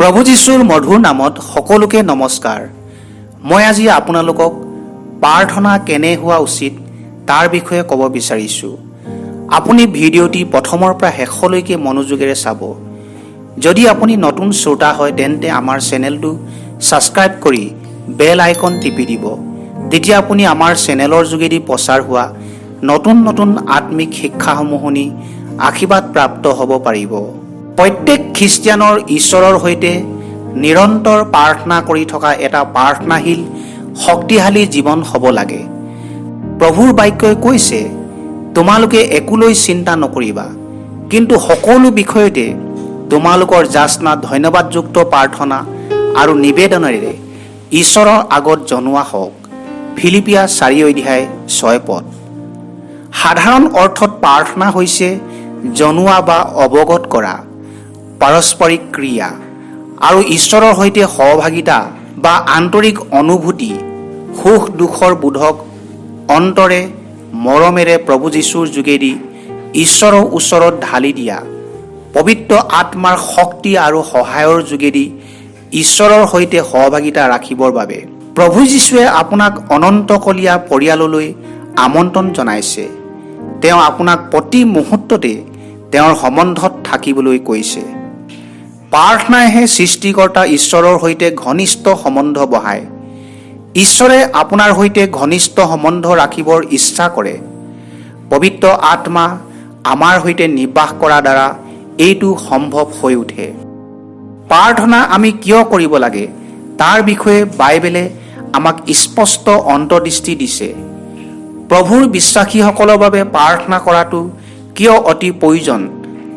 প্ৰভু যীশুৰ মধুৰ নামত সকলোকে নমস্কাৰ। মই আজি আপোনালোকক প্ৰাৰ্থনা কেনে হোৱা উচিত তাৰ বিষয়ে ক'ব বিচাৰিছোঁ। আপুনি ভিডিঅ'টি প্ৰথমৰ পৰা শেষলৈকে মনোযোগেৰে চাব। যদি আপুনি নতুন শ্ৰোতা হয় তেন্তে আমাৰ চেনেলটো ছাবস্ক্ৰাইব কৰি বেল আইকন টিপি দিব। তেতিয়া আপুনি আমাৰ চেনেলৰ যোগেদি প্ৰচাৰ হোৱা নতুন নতুন আত্মিক শিক্ষাসমূহ শুনি আশীৰ্বাদ প্ৰাপ্ত হ'ব পাৰিব। প্ৰত্যেক খ্ৰীষ্টিয়ানৰ ঈশ্বৰৰ সৈতে নিৰন্তৰ প্ৰাৰ্থনা কৰি থকা এটা প্ৰাৰ্থনাশীল শক্তিশালী জীৱন হ'ব লাগে। প্ৰভুৰ বাক্যই কৈছে, তোমালোকে একোলৈ চিন্তা নকৰিবা, কিন্তু সকলো বিষয়তে তোমালোকৰ যাচনা ধন্যবাদযুক্ত প্ৰাৰ্থনা আৰু নিবেদনেৰে ঈশ্বৰৰ আগত জনোৱা হওক। ফিলিপিয়া 4:6। সাধাৰণ অৰ্থত প্ৰাৰ্থনা হৈছে জনোৱা বা অৱগত কৰা পাৰস্পৰিক ক্ৰিয়া আৰু ঈশ্বৰৰ সৈতে সহভাগিতা বা আন্তৰিক অনুভূতি, সুখ দুখৰ বোধক অন্তৰে মৰমেৰে প্ৰভু যীশুৰ যোগেদি ঈশ্বৰৰ ওচৰত ঢালি দিয়া, পবিত্ৰ আত্মাৰ শক্তি আৰু সহায়ৰ যোগেদি ঈশ্বৰৰ সৈতে সহভাগিতা ৰাখিবৰ বাবে প্ৰভু যীশুৱে আপোনাক অনন্তকলীয়া পৰিয়াললৈ আমন্ত্ৰণ জনাইছে। তেওঁ আপোনাক প্ৰতি মুহূৰ্ততে তেওঁৰ সম্বন্ধত থাকিবলৈ কৈছে। প্ৰাৰ্থনাইহে সৃষ্টিকৰ্তা ঈশ্বৰৰ সৈতে ঘনিষ্ঠ সম্বন্ধ বঢ়ায়। ঈশ্বৰে আপোনাৰ সৈতে ঘনিষ্ঠ সম্বন্ধ ৰাখিবৰ ইচ্ছা কৰে। পবিত্ৰ আত্মা আমাৰ সৈতে নিবাস কৰাৰ দ্বাৰা এইটো সম্ভৱ হৈ উঠে। প্ৰাৰ্থনা আমি কিয় কৰিব লাগে তাৰ বিষয়ে বাইবেলে আমাক স্পষ্ট অন্তৰ্দৃষ্টি দিছে। প্ৰভুৰ বিশ্বাসীসকলৰ বাবে প্ৰাৰ্থনা কৰাটো কিয় অতি প্ৰয়োজন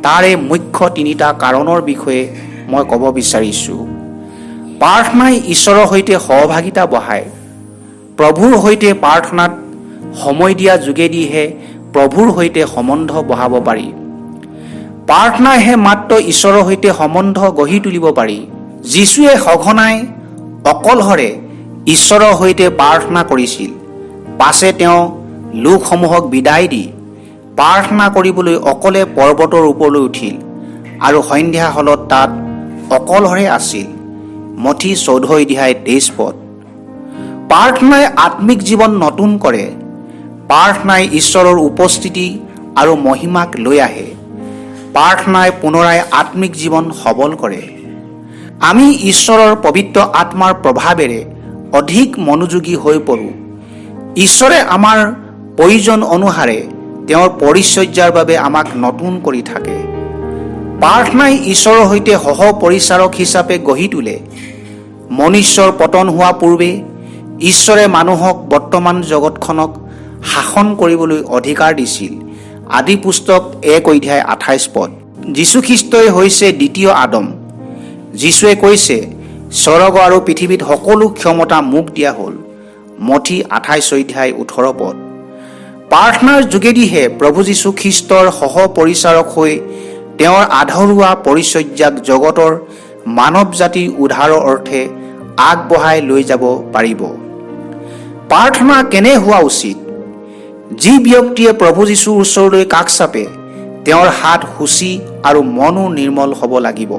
তাৰে মুখ্য তিনিটা কাৰণৰ বিষয়ে মই ক'ব বিচাৰিছোঁ। প্ৰাৰ্থনাই ঈশ্বৰৰ সৈতে সহভাগিতা বঢ়ায়। প্ৰভুৰ সৈতে প্ৰাৰ্থনাত সময় দিয়া যোগেদিহে প্ৰভুৰ সৈতে সম্বন্ধ বঢ়াব পাৰি। প্ৰাৰ্থনাইহে মাত্ৰ ঈশ্বৰৰ সৈতে সম্বন্ধ গঢ়ি তুলিব পাৰি। যীশুৱে সঘনাই অকলশৰে ঈশ্বৰৰ সৈতে প্ৰাৰ্থনা কৰিছিল। পাছে তেওঁ লোকসমূহক বিদায় দি প্ৰাৰ্থনা কৰিবলৈ অকলে পৰ্বতৰ ওপৰলৈ উঠিল আৰু সন্ধ্যা হলত তাত অকলশৰে আছিল। মঠি 14:23। প্ৰাৰ্থনাই আত্মিক জীৱন নতুন কৰে। প্ৰাৰ্থনাই ঈশ্বৰৰ উপস্থিতি আৰু মহিমাক লৈ আহে। প্ৰাৰ্থনাই পুনৰাই আত্মিক জীৱন সবল কৰে। আমি ঈশ্বৰৰ পবিত্ৰ আত্মাৰ প্ৰভাৱেৰে অধিক মনোযোগী হৈ পৰোঁ। ঈশ্বৰে আমাৰ প্ৰয়োজন অনুসাৰে তেওঁৰ পৰিচৰ্যাৰ বাবে আমাক নতুন কৰি থাকে। প্ৰাৰ্থনাই ঈশ্বৰৰ সৈতে সহ পৰিচাৰক হিচাপে গঢ়ি তোলে। মনুষ্যৰ পতন হোৱা পূৰ্বে ঈশ্বৰে মানুহক বৰ্তমান জগতখনক শাসন কৰিবলৈ অধিকাৰ দিছিল। আদি পুস্তক 1:28। যীশুখ্ৰীষ্টই হৈছে দ্বিতীয় আদম। যীশুৱে কৈছে, স্বৰ্গ আৰু পৃথিৱীত সকলো ক্ষমতা মোক দিয়া হ'ল। মঠি 28:18। প্ৰাৰ্থনাৰ যোগেদিহে প্ৰভু যীশু খ্ৰীষ্টৰ সহ পৰিচাৰক হৈ তেওঁৰ আধৰুৱা পৰিচৰ্যাক জগতৰ মানৱ জাতিৰ উদ্ধাৰৰ অৰ্থে আগবঢ়াই লৈ যাব পাৰিব। প্ৰাৰ্থনা কেনে হোৱা উচিত? যি ব্যক্তিয়ে প্ৰভু যীশুৰ ওচৰলৈ কাষ চাপে তেওঁৰ হাত শুচি আৰু মনো নিৰ্মল হ'ব লাগিব।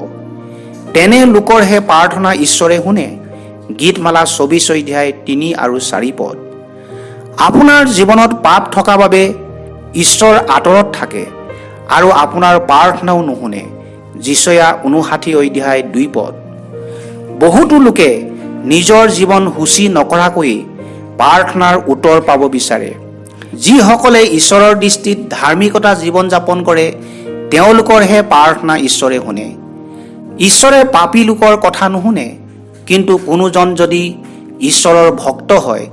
তেনে লোকৰহে প্ৰাৰ্থনা ঈশ্বৰে শুনে। গীতমালা 24:3-4। আপোনাৰ জীৱনত পাপ থকা বাবে ঈশ্বৰ আঁতৰত থাকে আৰু আপোনাৰ প্ৰাৰ্থনাও নুশুনে। যিচয়া 59:2। বহুতো লোকে নিজৰ জীৱন শুচি নকৰাকৈ প্ৰাৰ্থনাৰ উত্তৰ পাব বিচাৰে। যিসকলে ঈশ্বৰৰ দৃষ্টিত ধাৰ্মিকতা জীৱন যাপন কৰে তেওঁলোকৰহে প্ৰাৰ্থনা ঈশ্বৰে শুনে। ঈশ্বৰে পাপী লোকৰ কথা নুশুনে, কিন্তু কোনোজন যদি ঈশ্বৰৰ ভক্ত হয়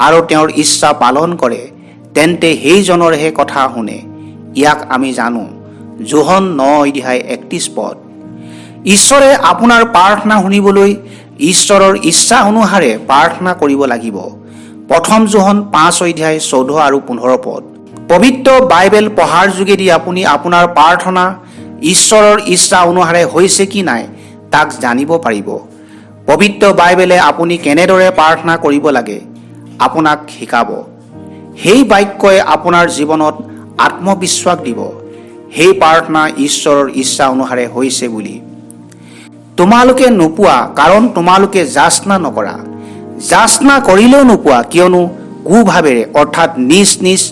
আৰু তেওঁৰ ইচ্ছা পালন কৰে তেন্তে সেইজনৰহে কথা শুনে। ইয়াক আমি জানো। যোহন 9:31। ঈশ্বৰে আপোনাৰ প্ৰাৰ্থনা শুনিবলৈ ঈশ্বৰৰ ইচ্ছা অনুসাৰে প্ৰাৰ্থনা কৰিব লাগিব। প্ৰথম যোহন 5:14-15। পবিত্ৰ বাইবেল পঢ়াৰ যোগেদি আপুনি আপোনাৰ প্ৰাৰ্থনা ঈশ্বৰৰ ইচ্ছা অনুসাৰে হৈছে কি নাই তাক জানিব পাৰিব। পবিত্ৰ বাইবেলে আপুনি কেনেদৰে প্ৰাৰ্থনা কৰিব লাগে আপোনাক শিকাব। সেই বাক্যই আপোনাৰ জীৱনত আত্মবিশ্বাস দিব সেই প্ৰাৰ্থনা ঈশ্বৰৰ ইচ্ছা অনুসাৰে হৈছে বুলি। তোমালোকে নোপোৱা কাৰণ তোমালোকে যাচনা নকৰা। যাচনা কৰিলেও নোপোৱা কিয়নো কুভাৱেৰে অৰ্থাৎ নিজ নিজ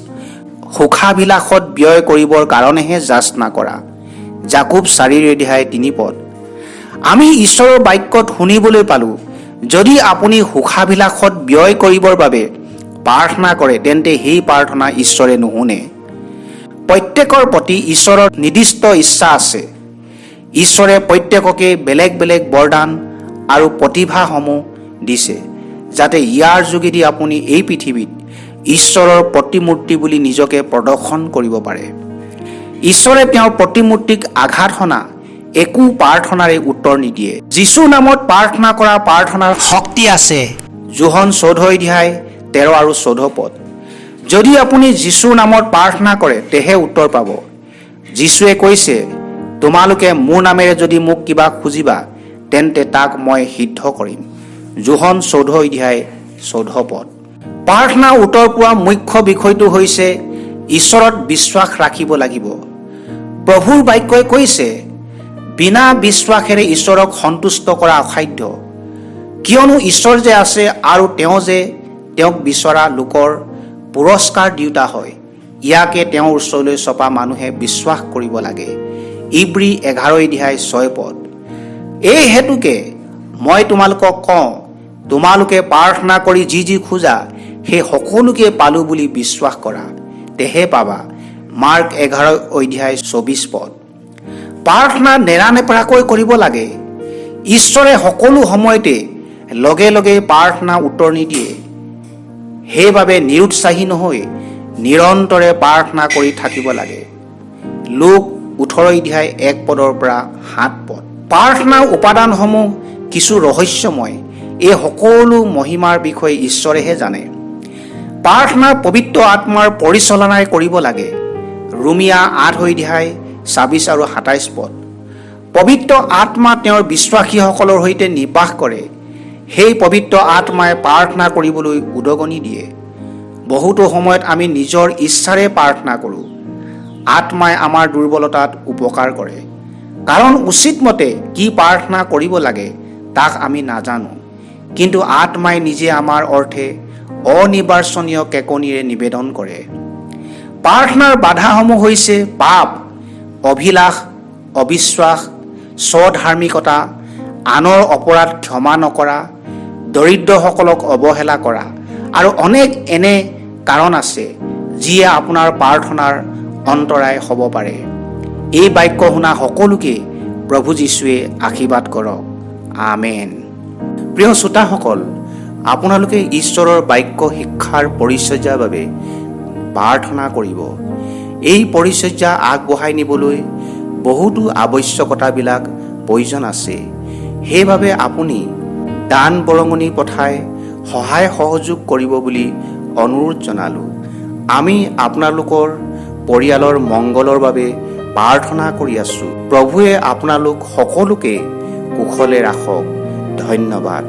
সুখাবিলাসত ব্যয় কৰিবৰ কাৰণেহে যাচনা কৰা। জাকুব 4:3 আমি ঈশ্বৰৰ বাক্যত শুনিবলৈ পালোঁ, যদি আপুনি সুখাবিলাসত ব্যয় কৰিবৰ বাবে প্ৰাৰ্থনা কৰে তেন্তে সেই প্ৰাৰ্থনা ঈশ্বৰে নুশুনে। প্ৰত্যেকৰ প্ৰতি ঈশ্বৰৰ নিৰ্দিষ্ট ইচ্ছা আছে। ঈশ্বৰে প্ৰত্যেককে বেলেগ বেলেগ বৰদান আৰু প্ৰতিভাসমূহ দিছে, যাতে ইয়াৰ যোগেদি আপুনি এই পৃথিৱীত ঈশ্বৰৰ প্ৰতিমূৰ্তি বুলি নিজকে প্ৰদৰ্শন কৰিব পাৰে। ঈশ্বৰে তেওঁৰ প্ৰতিমূৰ্তিক আঘাত সনা একো প্ৰাৰ্থনাৰে উত্তৰ নিদিয়ে। যীশুৰ নামত প্ৰাৰ্থনা কৰা প্ৰাৰ্থনাৰ শক্তি আছে। যোহন 14:13-14 যদি আপুনি যীশুৰ নামত প্ৰাৰ্থনা কৰে তেহে উত্তৰ পাব। যীশুৱে কৈছে, তোমালোকে মোৰ নামেৰে যদি মোক কিবা খুজিবা তেন্তে তাক মই সিদ্ধ কৰিম। যোহন 14:14 প্ৰাৰ্থনা উত্তৰ পোৱা মুখ্য বিষয়টো হৈছে ঈশ্বৰত বিশ্বাস ৰাখিব লাগিব। প্ৰভুৰ বাক্যই কৈছে, বিনা বিশ্বাসেৰে ঈশ্বৰক সন্তুষ্ট কৰা অসাধ্য, কিয়নো ঈশ্বৰ যে আছে আৰু তেওঁ যে তেওঁক বিচৰা লোকৰ পুৰস্কাৰ দিওঁতা হয়, ইয়াকে তেওঁৰ ওচৰলৈ চপা মানুহে বিশ্বাস কৰিব লাগে। ইব্ৰী 11:6 এই হেতুকে মই তোমালোকক কওঁ, তোমালোকে প্ৰাৰ্থনা কৰি যি যি খোজা সেই সকলোকে পালোঁ বুলি বিশ্বাস কৰা, তেহে পাবা। মাৰ্ক 11:24 প্ৰাৰ্থনা নেৰানেপেৰাকৈ কৰিব লাগে। ঈশ্বৰে সকলো সময়তে লগে লগে প্ৰাৰ্থনা উত্তৰ নিদিয়ে। সেইবাবে নিৰুৎসাহী নহৈ নিৰন্তৰে প্ৰাৰ্থনা কৰি থাকিব লাগে। লোক 18:1-7 প্ৰাৰ্থনাৰ উপাদানসমূহ কিছু ৰহস্যময়। এই সকলো মহিমাৰ বিষয়ে ঈশ্বৰেহে জানে। প্ৰাৰ্থনা পবিত্ৰ আত্মাৰ পৰিচালনাই কৰিব লাগে। ৰোমিয়া 8:26-27 পবিত্ৰ আত্মা তেওঁৰ বিশ্বাসীসকলৰ সৈতে নিবাস কৰে। সেই পবিত্ৰ আত্মাই প্ৰাৰ্থনা কৰিবলৈ উদগনি দিয়ে। বহুতো সময়ত আমি নিজৰ ইচ্ছাৰে প্ৰাৰ্থনা কৰোঁ। আত্মাই আমাৰ দুৰ্বলতাত উপকাৰ কৰে, কাৰণ উচিত মতে কি প্ৰাৰ্থনা কৰিব লাগে তাক আমি নাজানো। কিন্তু আত্মাই নিজে আমাৰ অৰ্থে অনিৰ্বাচনীয় কেকনিৰে নিবেদন কৰে। প্ৰাৰ্থনাৰ বাধাসমূহ হৈছে পাপ, অভিলাষ, অবিশ্বাস, স্বধাৰ্মিকতা, আনৰ অপৰাধ ক্ষমা নকৰা, দৰিদ্ৰসকলক অৱহেলা কৰা আৰু অনেক এনে কাৰণ আছে যিয়ে আপোনাৰ প্ৰাৰ্থনাৰ অন্তৰায় হ'ব পাৰে। এই বাক্য শুনা সকলোকে প্ৰভু যীশুৱে আশীৰ্বাদ কৰক। আমেন। প্ৰিয় শ্ৰোতাসকল, আপোনালোকে ঈশ্বৰৰ বাক্য শিক্ষাৰ পৰিচৰ্যাৰ বাবে প্ৰাৰ্থনা কৰিব। এই পৰিচৰ্যা আগবঢ়াই নিবলৈ বহুতো আৱশ্যকতাবিলাক প্ৰয়োজন আছে। সেইবাবে আপুনি দান বৰঙণি পঠাই সহায় সহযোগ কৰিব বুলি অনুৰোধ জনালোঁ। আমি আপোনালোকৰ পৰিয়ালৰ মংগলৰ বাবে প্ৰাৰ্থনা কৰি আছোঁ। প্ৰভুৱে আপোনালোক সকলোকে কুশলে ৰাখক। ধন্যবাদ।